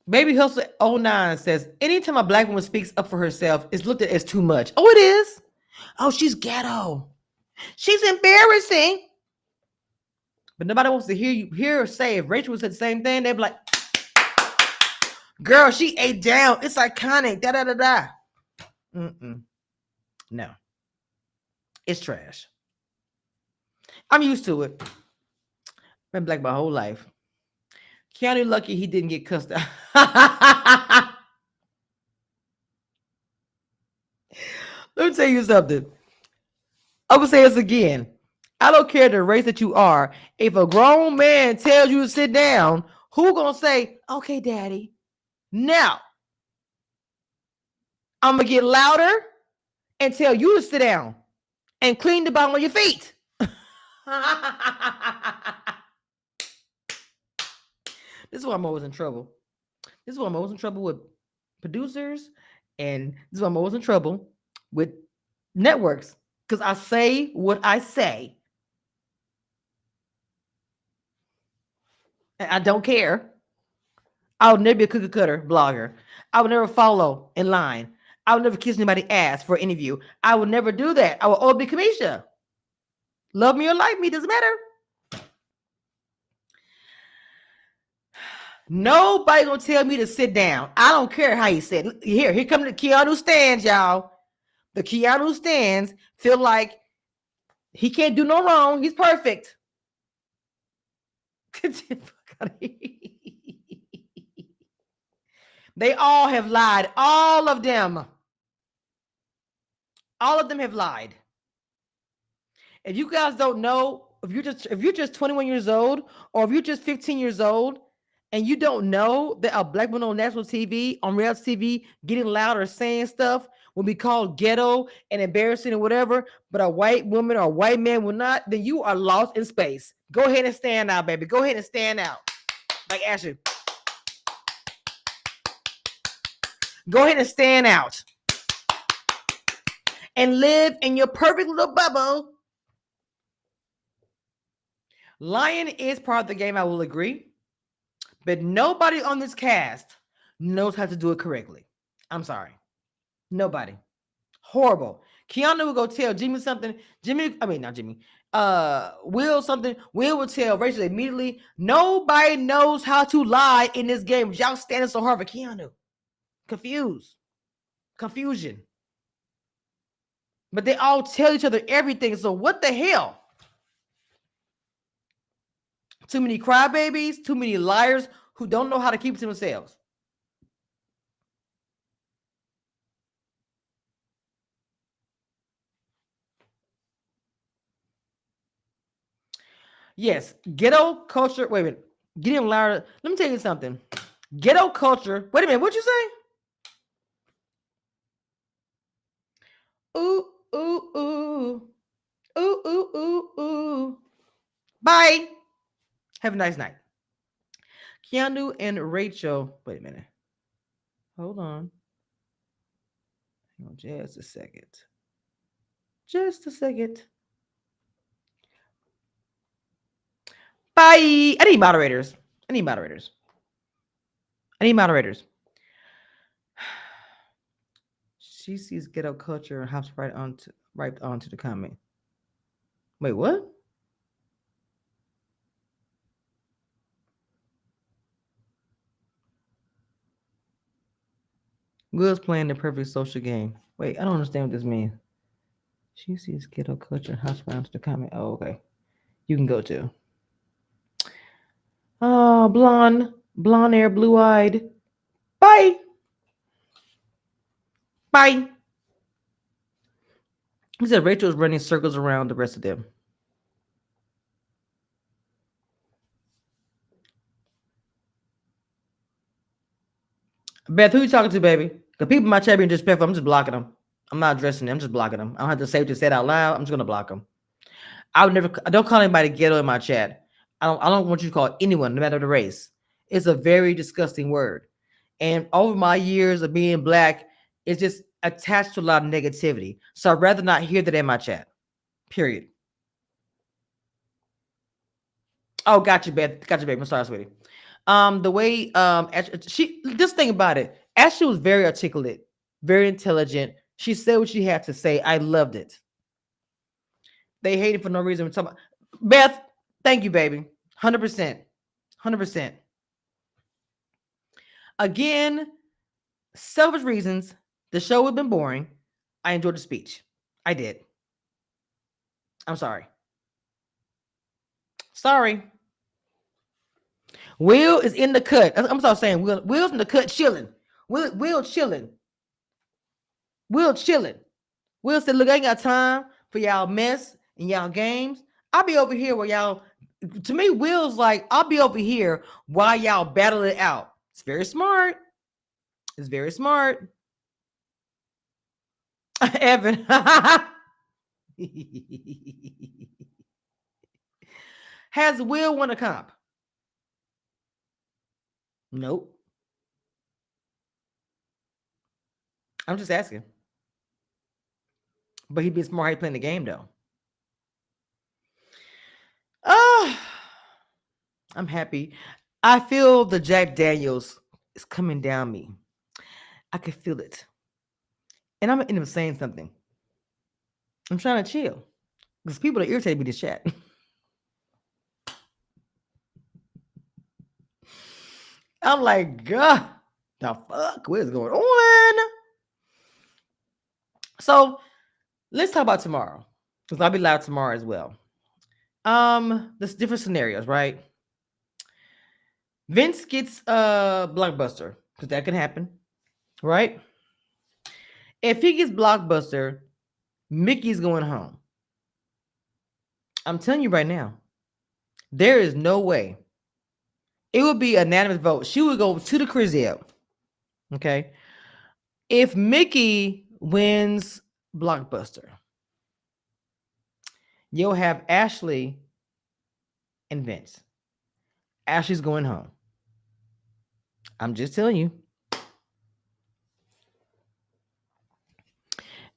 Baby Hustle '09 says, anytime a black woman speaks up for herself, it's looked at as too much. Oh, it is. Oh, she's ghetto. She's embarrassing. But nobody wants to hear her say, if Rachel said the same thing, they'd be like, girl, she ate down. It's iconic. Da da da da. No. It's trash. I'm used to it. Been black my whole life. Keanu lucky he didn't get cussed out. Let me tell you something. I'm gonna say this again. I don't care the race that you are. If a grown man tells you to sit down, who gonna say, okay, daddy? Now, I'm gonna get louder and tell you to sit down and clean the bottom of your feet. This is why I'm always in trouble. This is why I'm always in trouble with producers, and this is why I'm always in trouble with networks, because I say what I say. And I don't care. I would never be a cookie cutter blogger. I would never follow in line. I would never kiss anybody's ass for an interview. I would never do that. I would always be Kamisha. Love me or like me, doesn't matter. Nobody gonna tell me to sit down. I don't care how you sit. Here come the Keanu stands, y'all. The Keanu stands feel like he can't do no wrong. He's perfect. They all have lied. All of them. All of them have lied. If you guys don't know, if you're just 21 years old, or if you're just 15 years old, and you don't know that a black woman on national TV, on reality TV, getting loud or saying stuff will be called ghetto and embarrassing and whatever, but a white woman or a white man will not, then you are lost in space. Go ahead and stand out, baby. Go ahead and stand out. Like Ashley. Go ahead and stand out. And live in your perfect little bubble. Lying is part of the game, I will agree. But nobody on this cast knows how to do it correctly. I'm sorry. Nobody. Horrible. Keanu will go tell Jimmy something. Not Jimmy. Will something. Will tell Rachel immediately. Nobody knows how to lie in this game. Y'all standing so hard for Keanu. Confused. Confusion. But they all tell each other everything. So what the hell? Too many crybabies, too many liars who don't know how to keep it to themselves. Yes, ghetto culture. Wait a minute. Get him louder. Let me tell you something. Ghetto culture. Wait a minute. What'd you say? Ooh, ooh, ooh. Ooh, ooh, ooh, ooh. Bye. Have a nice night. Keanu and Rachel. Wait a minute. Hold on. Hang on just a second. Just a second. Bye. I need moderators. I need moderators. I need moderators. She sees ghetto culture and hops right onto. Right onto the comment. Wait, what? Will's playing the perfect social game. Wait, I don't understand what this means. She sees ghetto culture house round to the comment. Oh, okay. You can go to. Oh, blonde hair, blue eyed. Bye. Bye. He said Rachel's running circles around the rest of them. Beth, who you talking to, baby? The people in my chat being disrespectful, I'm just blocking them. I'm not addressing them. I'm just blocking them. I don't have to say what they said out loud. I'm just gonna block them. I would never. I don't call anybody ghetto in my chat. I don't want you to call anyone, no matter the race. It's a very disgusting word. And over my years of being black, it's just attached to a lot of negativity. So I'd rather not hear that in my chat. Period. Oh, got you, Beth. Got you, baby. I'm sorry, sweetie. The way she this thing about it, Ashley was very articulate, very intelligent. She said what she had to say. I loved it. They hated for no reason. We're talking about Beth. Thank you, baby. 100%. 100%. Again, selfish reasons. The show would have been boring. I enjoyed the speech. I did. I'm sorry. Sorry. Will is in the cut. I'm sorry saying Will's in the cut chilling. Will chilling. Will chilling. Will said, look, I ain't got time for y'all mess and y'all games. I'll be over here where y'all, to me, Will's like, I'll be over here while y'all battle it out. It's very smart. It's very smart. Evan. Has Will won a comp? Nope. I'm just asking. But he'd be smart how he playing the game, though. Oh, I'm happy. I feel the Jack Daniels is coming down me. I can feel it. And I'm gonna end up saying something. I'm trying to chill. Because people are irritated me this chat. I'm like, God, the fuck? What is going on? So let's talk about tomorrow. Because I'll be live tomorrow as well. There's different scenarios, right? Vince gets Blockbuster, because that can happen, right? If he gets Blockbuster, Mickey's going home. I'm telling you right now, there is no way. It would be a unanimous vote. She would go to the Crizio. Okay. If Mickey wins Blockbuster, you'll have Ashley and Vince. Ashley's going home. I'm just telling you.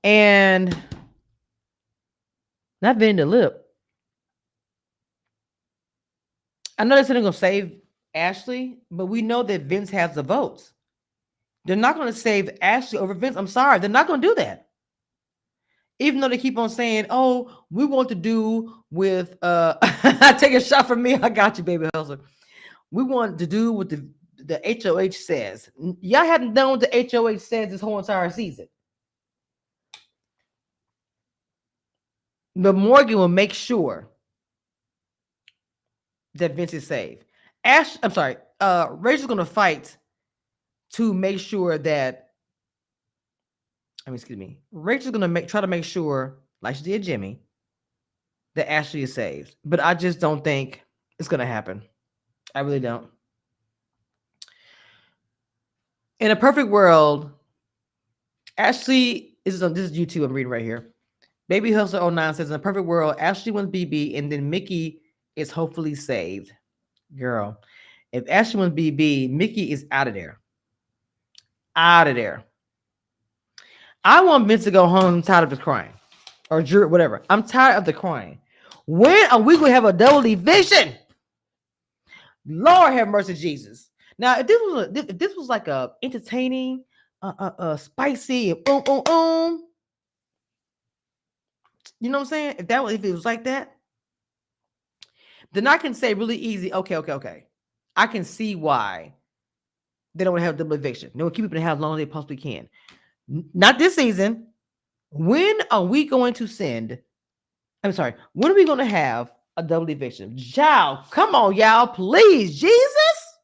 And not bending the lip. I know they're going to save Ashley, but we know that Vince has the votes. They're not going to save Ashley over Vince. I'm sorry. They're not going to do that. Even though they keep on saying, oh, we want to do with take a shot from me. I got you, baby hustler. We want to do what the HOH says. Y'all haven't done what the HOH says this whole entire season. But Morgan will make sure that Vince is saved. Rachel's gonna fight to make sure that. Rachel's gonna try to make sure, like she did Jimmy, that Ashley is saved. But I just don't think it's gonna happen. I really don't. In a perfect world, Ashley this is YouTube. I'm reading right here. Baby Hustler 09 says, in a perfect world, Ashley wins BB, and then Mickey is hopefully saved. Girl, if Ashley wins BB, Mickey is out of there. Out of there. I want Vince to go home. I'm tired of the crying. Or whatever. I'm tired of the crying. When are we going to have a double eviction? Lord have mercy, Jesus. Now, if this was like a entertaining, spicy, You know what I'm saying? If it was like that, then I can say really easy, okay. I can see why they don't want to have double eviction. They want to keep people in the house as long as they possibly can. Not this season. When are we going to send? I'm sorry. When are we going to have a double eviction? Y'all, come on, y'all, please, Jesus.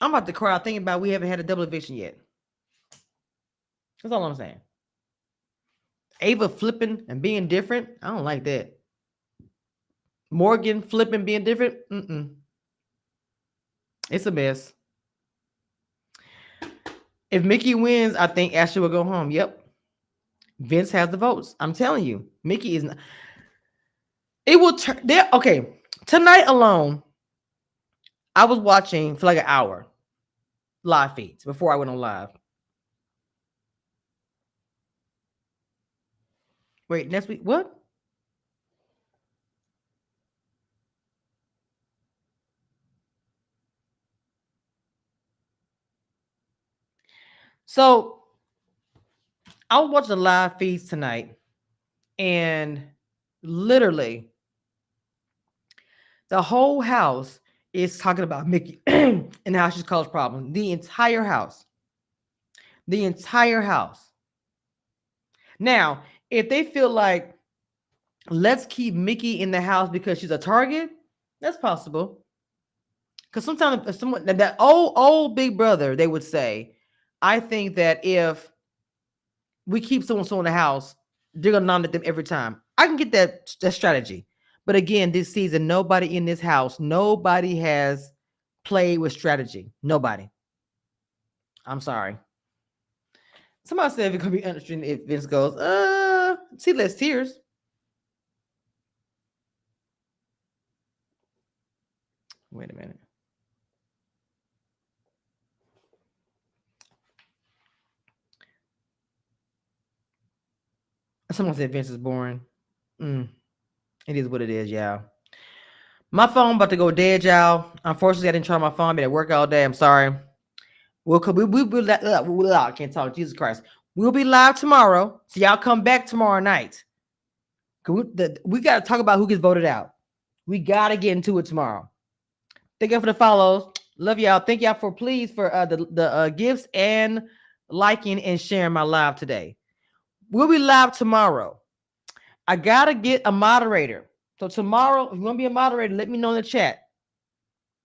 I'm about to cry out thinking about we haven't had a double eviction yet. That's all I'm saying. Ava flipping and being different. I don't like that. Morgan flipping being different. It's a mess. If Mickey wins, I think Ashley will go home. Yep. Vince has the votes. I'm telling you, Mickey is not. It will turn there. Okay. Tonight alone, I was watching for like an hour live feeds before I went on live. Wait, next week, what? So I was watching the live feeds tonight, and literally the whole house is talking about Mickey and how she's caused problems. The entire house. The entire house. Now, if they feel like let's keep Mickey in the house because she's a target, that's possible. Because sometimes if someone that old big brother, they would say, I think that if we keep someone in the house, they're gonna nominate them every time. I can get that strategy. But again, this season, nobody in this house, nobody has played with strategy. Nobody. I'm sorry. Somebody said it could be interesting if Vince goes, see less tears. Wait a minute. Someone said Vince is boring. It is what it is, y'all. My phone about to go dead, y'all. Unfortunately, I didn't try my phone. I've been at work all day. I'm sorry. I can't talk. Jesus Christ. We'll be live tomorrow. So y'all come back tomorrow night. We got to talk about who gets voted out. We got to get into it tomorrow. Thank y'all for the follows. Love y'all. Thank y'all for the gifts and liking and sharing my live today. We'll be live tomorrow. I got to get a moderator. So tomorrow, if you want to be a moderator, let me know in the chat.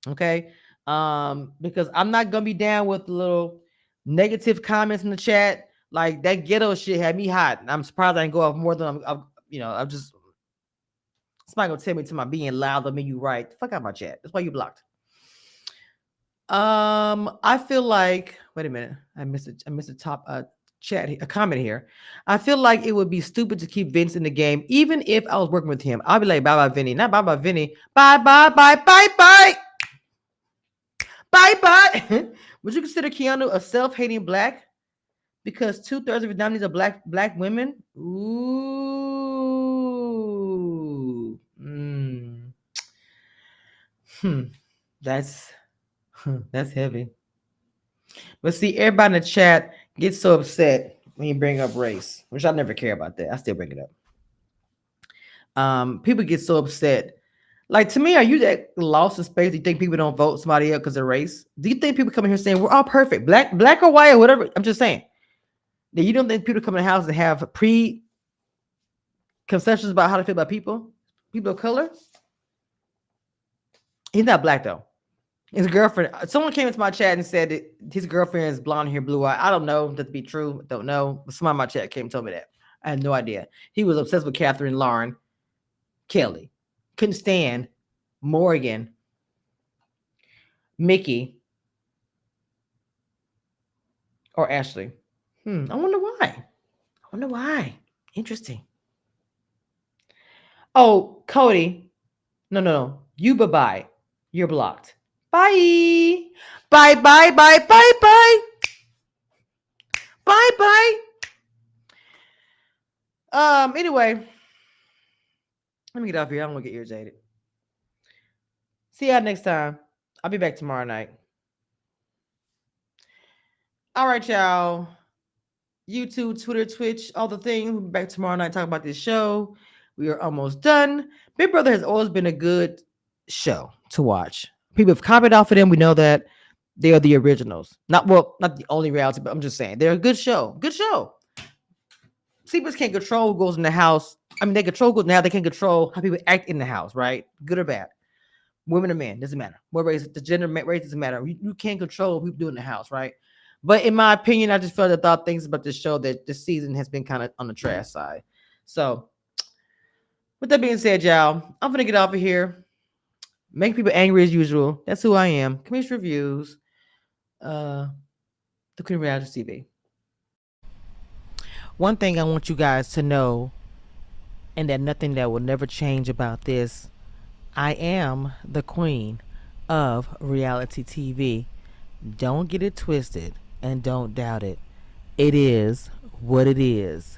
Okay. Because I'm not gonna be down with little negative comments in the chat. Like that ghetto shit had me hot. I'm surprised I didn't go off more than I'm just somebody gonna tell me to my being loud, I mean you right. Fuck out my chat. That's why you blocked. I feel like wait a minute. I missed a top chat a comment here. I feel like it would be stupid to keep Vince in the game, even if I was working with him. I'll be like, bye bye, Vinny. Not bye bye, Vinny. Bye bye bye bye bye. Bye bye. Would you consider Keanu a self-hating black? Because 2/3 of his nominees are black women. Ooh. That's that's heavy. But see, everybody in the chat gets so upset when you bring up race, which I never care about that. I still bring it up. People get so upset. Like to me, are you that lost in space? Do you think people don't vote somebody else because of race? Do you think people come in here saying we're all perfect, black or white or whatever? I'm just saying that you don't think people come in the house and have preconceptions about how to feel about people of color? He's not black though. His girlfriend. Someone came into my chat and said that his girlfriend is blonde hair, blue eye. I don't know that to be true. Don't know. But someone in my chat came and told me that. I had no idea. He was obsessed with Catherine Lauren Kelly. Couldn't stand Morgan, Mickey, or Ashley. I wonder why. Interesting. Oh, Cody. No. You bye-bye. You're blocked. Bye. Bye, bye, bye, bye, bye. Bye, bye. Anyway, let me get off here. I don't want to get irritated. See y'all next time. I'll be back tomorrow night. All right, y'all. YouTube, Twitter, Twitch, all the things. We'll be back tomorrow night talking about this show. We are almost done. Big Brother has always been a good show to watch. People have copied off of them. We know that they are the originals. Not the only reality, but I'm just saying they're a good show. Good show. Secrets can't control who goes in the house. I mean, they control who goes now. They can control how people act in the house, right? Good or bad. Women or men, doesn't matter. What race, the gender, race doesn't matter. You can't control what people do in the house, right? But in my opinion, I just felt I thought things about this show that this season has been kind of on the trash side. So, with that being said, y'all, I'm gonna get off of here. Make people angry as usual. That's who I am. Commissioner Reviews, uh, the Queen Reality TV. One thing I want you guys to know, and that nothing that will never change about this, I am the queen of reality TV. Don't get it twisted and don't doubt it. It is what it is.